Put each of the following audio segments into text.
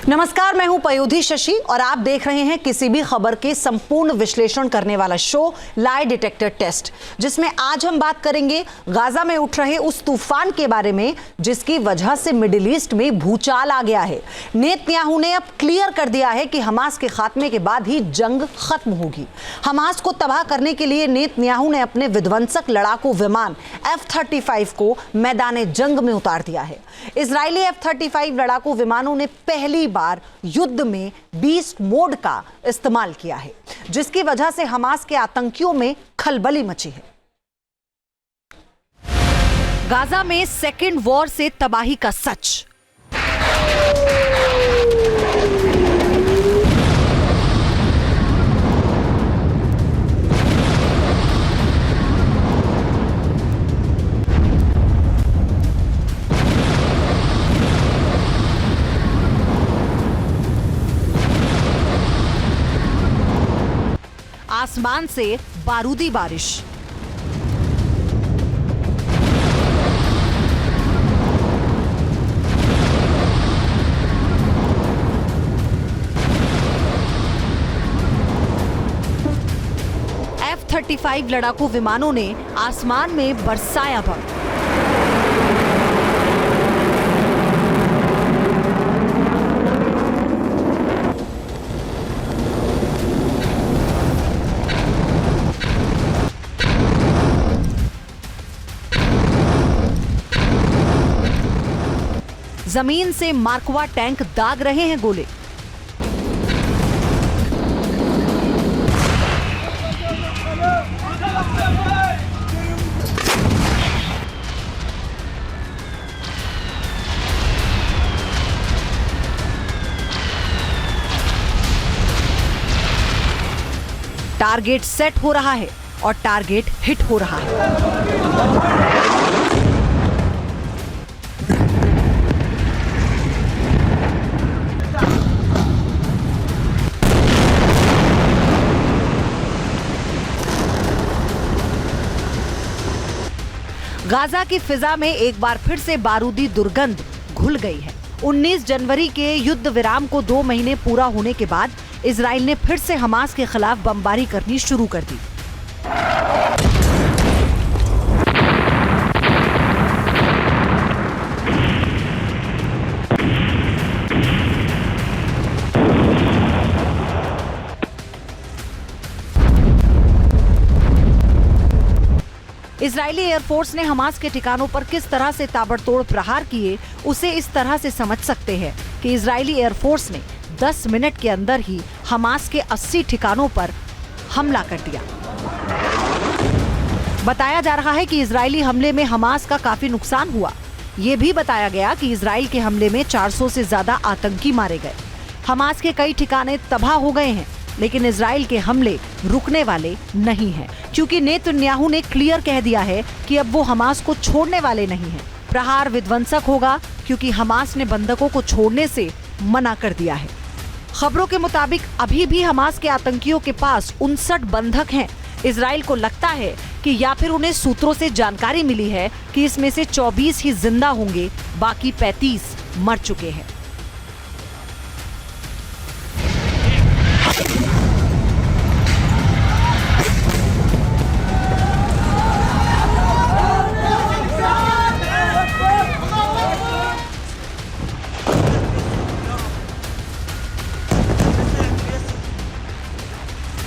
नमस्कार, मैं हूं पयोधी शशि और आप देख रहे हैं किसी भी खबर के संपूर्ण विश्लेषण करने वाला शो लाई डिटेक्टर टेस्ट, जिसमें आज हम बात करेंगे गाजा में उठ रहे उस तूफान के बारे में जिसकी वजह से मिडिल ईस्ट में भूचाल आ गया है। नेतन्याहू ने अब क्लियर कर दिया है कि हमास के खात्मे के बाद ही जंग खत्म होगी। हमास को तबाह करने के लिए नेतन्याहू ने अपने विध्वंसक लड़ाकू विमान F-35 को मैदान जंग में उतार दिया है। इजरायली F-35 लड़ाकू विमानों ने पहली बार युद्ध में बीस्ट मोड का इस्तेमाल किया है, जिसकी वजह से हमास के आतंकियों में खलबली मची है। गाजा में सेकेंड वॉर से तबाही का सच। आसमान से बारूदी बारिश। F-35 लड़ाकू विमानों ने आसमान में बरसाया बम। जमीन से मार्कवा टैंक दाग रहे हैं गोले। टारगेट सेट हो रहा है और टारगेट हिट हो रहा है। गाजा की फिजा में एक बार फिर से बारूदी दुर्गंध घुल गई है। 19 जनवरी के युद्ध विराम को 2 महीने पूरा होने के बाद इजराइल ने फिर से हमास के खिलाफ बमबारी करनी शुरू कर दी। इजरायली एयरफोर्स ने हमास के ठिकानों पर किस तरह से ताबड़तोड़ प्रहार किए, उसे इस तरह से समझ सकते हैं कि इजरायली एयरफोर्स ने 10 मिनट के अंदर ही हमास के 80 ठिकानों पर हमला कर दिया। बताया जा रहा है कि इजरायली हमले में हमास का काफी नुकसान हुआ। ये भी बताया गया कि इजराइल के हमले में 400 से ज्यादा आतंकी मारे गए। हमास के कई ठिकाने तबाह हो गए हैं, लेकिन इजराइल के हमले रुकने वाले नहीं हैं, क्योंकि नेतन्याहू ने क्लियर कह दिया है कि अब वो हमास को छोड़ने वाले नहीं हैं। प्रहार विध्वंसक होगा, क्योंकि हमास ने बंधकों को छोड़ने से मना कर दिया है। खबरों के मुताबिक अभी भी हमास के आतंकियों के पास 59 बंधक हैं। इजराइल को लगता है कि या फिर उन्हें सूत्रों से जानकारी मिली है कि इसमें से 24 ही जिंदा होंगे, बाकी 35 मर चुके हैं।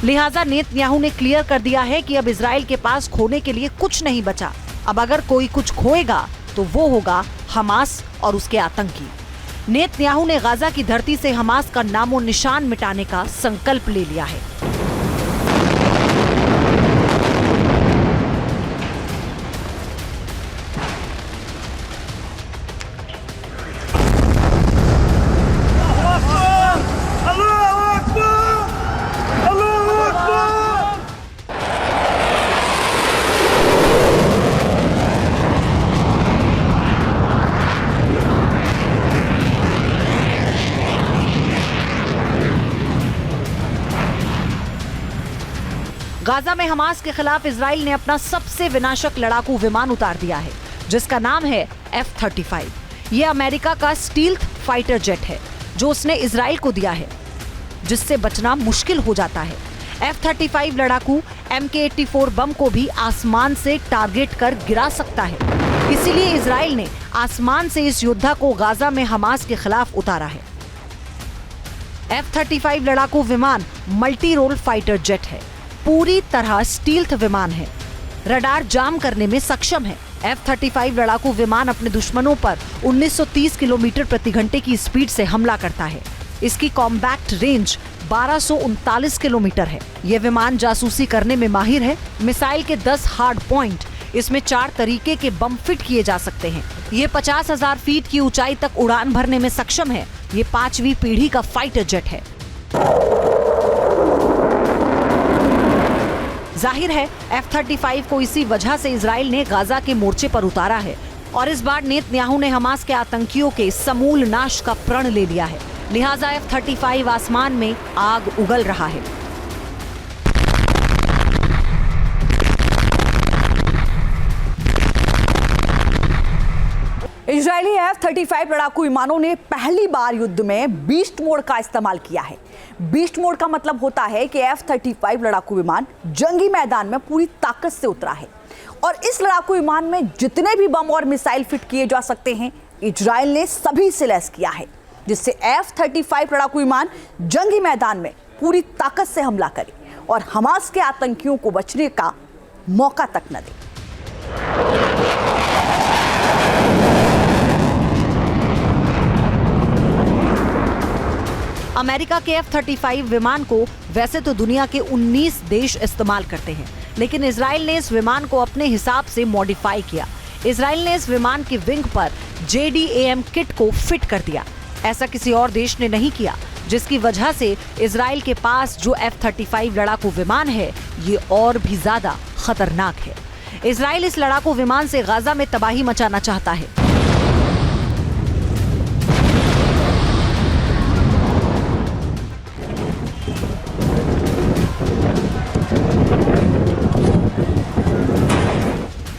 लिहाजा नेतन्याहू ने क्लियर कर दिया है कि अब इजराइल के पास खोने के लिए कुछ नहीं बचा। अब अगर कोई कुछ खोएगा तो वो होगा हमास और उसके आतंकी। नेतन्याहू ने गाजा की धरती से हमास का नामो निशान मिटाने का संकल्प ले लिया है। गाजा में हमास के खिलाफ इजराइल ने अपना सबसे विनाशक लड़ाकू विमान उतार दिया है, जिसका नाम है F-35। ये अमेरिका का स्टील्थ फाइटर जेट है। जो उसने इजराइल को दिया है, जिससे बचना मुश्किल हो जाता है। F-35 लड़ाकू MK-84 बम को भी आसमान से टारगेट कर गिरा सकता है। इसीलिए इजराइल ने आसमान से इस योद्धा को गाजा में हमास के खिलाफ उतारा है। F-35 लड़ाकू विमान मल्टी रोल फाइटर जेट है, पूरी तरह स्टील्थ विमान है, रडार जाम करने में सक्षम है। F-35 लड़ाकू विमान अपने दुश्मनों पर 1930 किलोमीटर प्रति घंटे की स्पीड से हमला करता है। इसकी कॉम्बैक्ट रेंज 1239 किलोमीटर है। यह विमान जासूसी करने में माहिर है। मिसाइल के 10 हार्ड पॉइंट, इसमें 4 तरीके के बम फिट किए जा सकते हैं। ये 50,000 फीट की ऊंचाई तक उड़ान भरने में सक्षम है। ये 5वीं पीढ़ी का फाइटर जेट है। जाहिर है F-35 को इसी वजह से इजराइल ने गाजा के मोर्चे पर उतारा है और इस बार नेतन्याहू ने हमास के आतंकियों के समूल नाश का प्रण ले लिया है। लिहाजा F-35 आसमान में आग उगल रहा है। इजरायली F-35 लड़ाकू विमानों ने पहली बार युद्ध में बीस्ट मोड का इस्तेमाल किया है। बीस्ट मोड का मतलब होता है कि F-35 लड़ाकू विमान जंगी मैदान में पूरी ताकत से उतरा है और इस लड़ाकू विमान में जितने भी बम और मिसाइल फिट किए जा सकते हैं, इजराइल ने सभी से लैस किया है, जिससे F-35 लड़ाकू विमान जंगी मैदान में पूरी ताकत से हमला करे और हमास के आतंकियों को बचने का मौका तक न दे। अमेरिका के F-35 विमान को वैसे तो दुनिया के 19 देश इस्तेमाल करते हैं, लेकिन इजराइल ने इस विमान को अपने हिसाब से मॉडिफाई किया। इजराइल ने इस विमान की विंग पर JDAM किट को फिट कर दिया। ऐसा किसी और देश ने नहीं किया, जिसकी वजह से इजराइल के पास जो F-35 लड़ाकू विमान है, ये और भी ज्यादा खतरनाक है। इजराइल इस लड़ाकू विमान से गाजा में तबाही मचाना चाहता है।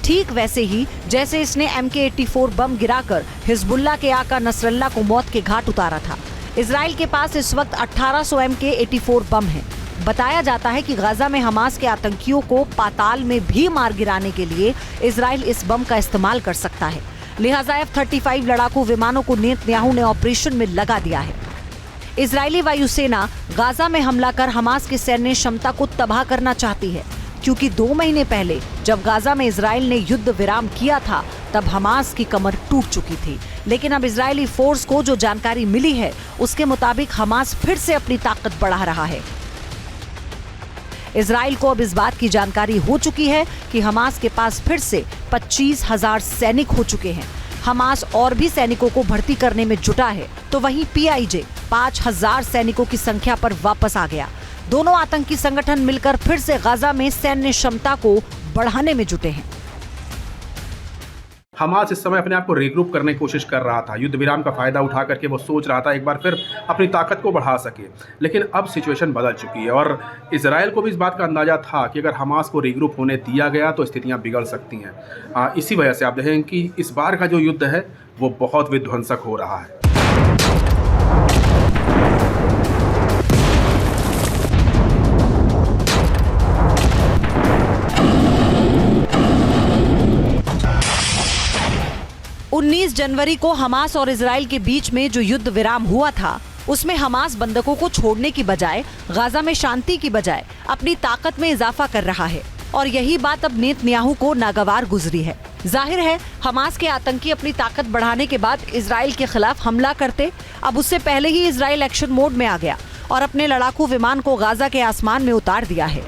ठीक वैसे ही जैसे इसने MK-84 बम गिराकर हिजबुल्लाह के आका नसरल्लाह को मौत के घाट उतारा था। इजराइल के पास इस वक्त 1800 MK-84 बम हैं। बताया जाता है कि गाजा में हमास के आतंकियों को पाताल में भी मार गिराने के लिए इजराइल इस बम का इस्तेमाल कर सकता है। लिहाजा F-35 लड़ाकू विमानों को नेतन्याहू ने ऑपरेशन में लगा दिया है। इजरायली वायुसेना गाजा में हमला कर हमास की सैन्य क्षमता को तबाह करना चाहती है, क्योंकि 2 महीने पहले जब गाजा में इजराइल ने युद्ध विराम किया था, तब हमास की कमर टूट चुकी थी। लेकिन अब इजरायली फोर्स को जो जानकारी मिली है, उसके मुताबिक हमास फिर से अपनी ताकत बढ़ा रहा है। इजराइल को अब इस बात की जानकारी हो चुकी है कि हमास के पास फिर से 25,000 सैनिक हो चुके हैं। हमास और भी सैनिकों को भर्ती करने में जुटा है, तो वहीं PIJ 5,000 सैनिकों की संख्या पर वापस आ गया। दोनों आतंकी संगठन मिलकर फिर से गाजा में सैन्य क्षमता को बढ़ाने में जुटे हैं। हमास इस समय अपने आप को रीग्रुप करने की कोशिश कर रहा था। युद्ध विराम का फायदा उठा करके वो सोच रहा था एक बार फिर अपनी ताकत को बढ़ा सके, लेकिन अब सिचुएशन बदल चुकी है और इजराइल को भी इस बात का अंदाजा था कि अगर हमास को रीग्रुप होने दिया गया तो स्थितियां बिगड़ सकती हैं। इसी वजह से आप देखें कि इस बार का जो युद्ध है वो बहुत विध्वंसक हो रहा है। जनवरी को हमास और इजराइल के बीच में जो युद्ध विराम हुआ था, उसमें हमास बंधकों को छोड़ने की बजाय, गाजा में शांति की बजाय अपनी ताकत में इजाफा कर रहा है और यही बात अब नेतन्याहू को नागवार गुजरी है। जाहिर है हमास के आतंकी अपनी ताकत बढ़ाने के बाद इजराइल के खिलाफ हमला करते। अब उससे पहले ही इजराइल एक्शन मोड में आ गया और अपने लड़ाकू विमान को गाजा के आसमान में उतार दिया है।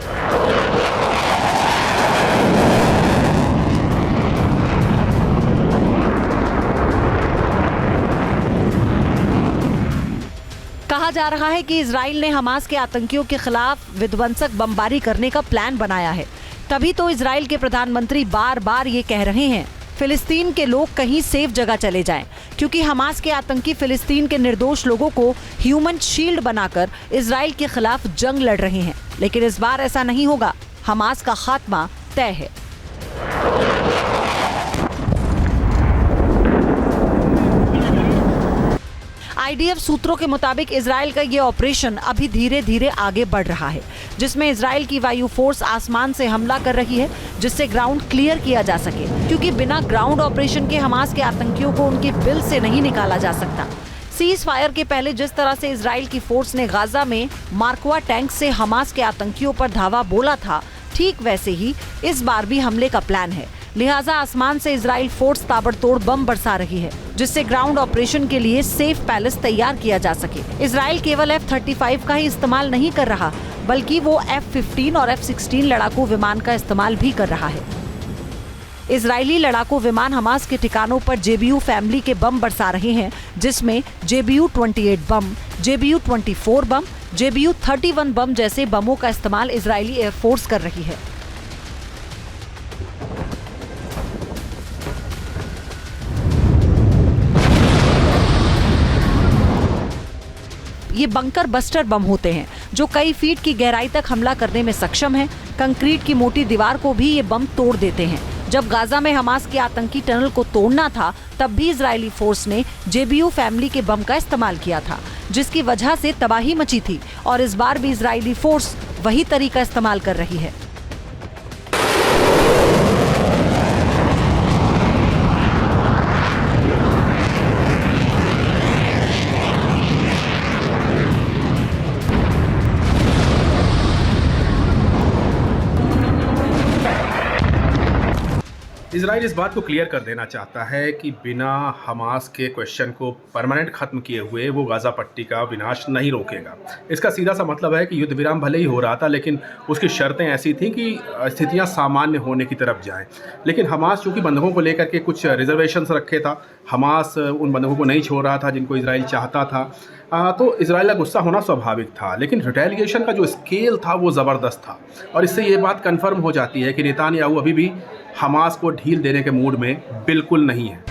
कहा जा रहा है कि इजराइल ने हमास के आतंकियों के खिलाफ विध्वंसक बमबारी करने का प्लान बनाया है। तभी तो इजराइल के प्रधानमंत्री बार बार ये कह रहे हैं फिलिस्तीन के लोग कहीं सेफ जगह चले जाएं, क्योंकि हमास के आतंकी फिलिस्तीन के निर्दोष लोगों को ह्यूमन शील्ड बनाकर इजराइल के खिलाफ जंग लड़ रहे हैं। लेकिन इस बार ऐसा नहीं होगा। हमास का खात्मा तय है। आईडीएफ सूत्रों के मुताबिक इजराइल का ये ऑपरेशन अभी धीरे धीरे आगे बढ़ रहा है, जिसमें इजराइल की वायु फोर्स आसमान से हमला कर रही है, जिससे ग्राउंड क्लियर किया जा सके, क्योंकि बिना ग्राउंड ऑपरेशन के हमास के आतंकियों को उनके बिल से नहीं निकाला जा सकता। सीज फायर के पहले जिस तरह से इजराइल की फोर्स ने गाजा में मार्कवा टैंक से हमास के आतंकियों पर धावा बोला था, ठीक वैसे ही इस बार भी हमले का प्लान है। लिहाजा आसमान से इजराइल फोर्स ताबड़तोड़ बम बरसा रही है, जिससे ग्राउंड ऑपरेशन के लिए सेफ पैलेस तैयार किया जा सके। इजराइल केवल F-35 का ही इस्तेमाल नहीं कर रहा, बल्कि वो F-15 और F-16 लड़ाकू विमान का इस्तेमाल भी कर रहा है। इजरायली लड़ाकू विमान हमास के ठिकानों पर JBU फैमिली के बम बरसा रहे हैं, जिसमें JBU-28 बम, JBU-24 बम, JBU-31 बम जैसे बमों का इस्तेमाल इजरायली एयरफोर्स कर रही है। ये बंकर बस्टर बम होते हैं जो कई फीट की गहराई तक हमला करने में सक्षम हैं। कंक्रीट की मोटी दीवार को भी ये बम तोड़ देते हैं। जब गाजा में हमास के आतंकी टनल को तोड़ना था, तब भी इजरायली फोर्स ने JBU फैमिली के बम का इस्तेमाल किया था, जिसकी वजह से तबाही मची थी। और इस बार भी इजरायली फोर्स वही तरीका इस्तेमाल कर रही है। इजराइल इस बात को क्लियर कर देना चाहता है कि बिना हमास के क्वेश्चन को परमानेंट खत्म किए हुए वो गाजा पट्टी का विनाश नहीं रोकेगा। इसका सीधा सा मतलब है कि युद्ध विराम भले ही हो रहा था, लेकिन उसकी शर्तें ऐसी थीं कि स्थितियां सामान्य होने की तरफ जाएं। लेकिन हमास चूँकि बंधकों को लेकर के कुछ रिजर्वेशंस रखे था, हमास उन बंधकों को नहीं छोड़ रहा था जिनको इजराइल चाहता था, तो इजराइल का गुस्सा होना स्वाभाविक था। लेकिन रिटेलिएशन का जो स्केल था वो ज़बरदस्त था, और इससे ये बात कन्फर्म हो जाती है कि नेतान्याहू अभी भी हमास को ढील देने के मूड में बिल्कुल नहीं है।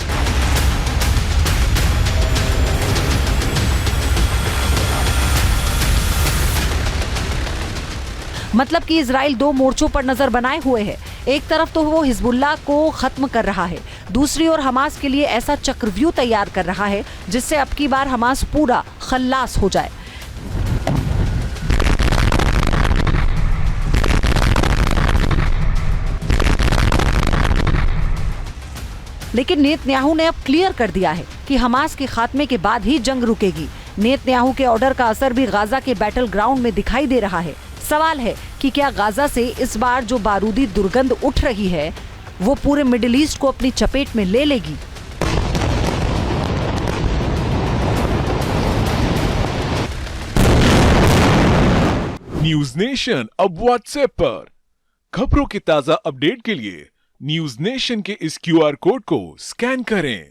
मतलब कि इजराइल दो मोर्चों पर नजर बनाए हुए है। एक तरफ तो वो हिजबुल्लाह को खत्म कर रहा है, दूसरी ओर हमास के लिए ऐसा चक्रव्यूह तैयार कर रहा है जिससे अब की बार हमास पूरा खल्लास हो जाए। लेकिन नेतन्याहू ने अब क्लियर कर दिया है कि हमास के खात्मे के बाद ही जंग रुकेगी। नेतन्याहू के ऑर्डर का असर भी गाजा के बैटल ग्राउंड में दिखाई दे रहा है। सवाल है कि क्या गाजा से इस बार जो बारूदी दुर्गंध उठ रही है वो पूरे मिडिल ईस्ट को अपनी चपेट में ले लेगी। न्यूज नेशन अब व्हाट्सएप पर खबरों के ताजा अपडेट के लिए न्यूज नेशन के इस QR कोड को स्कैन करें।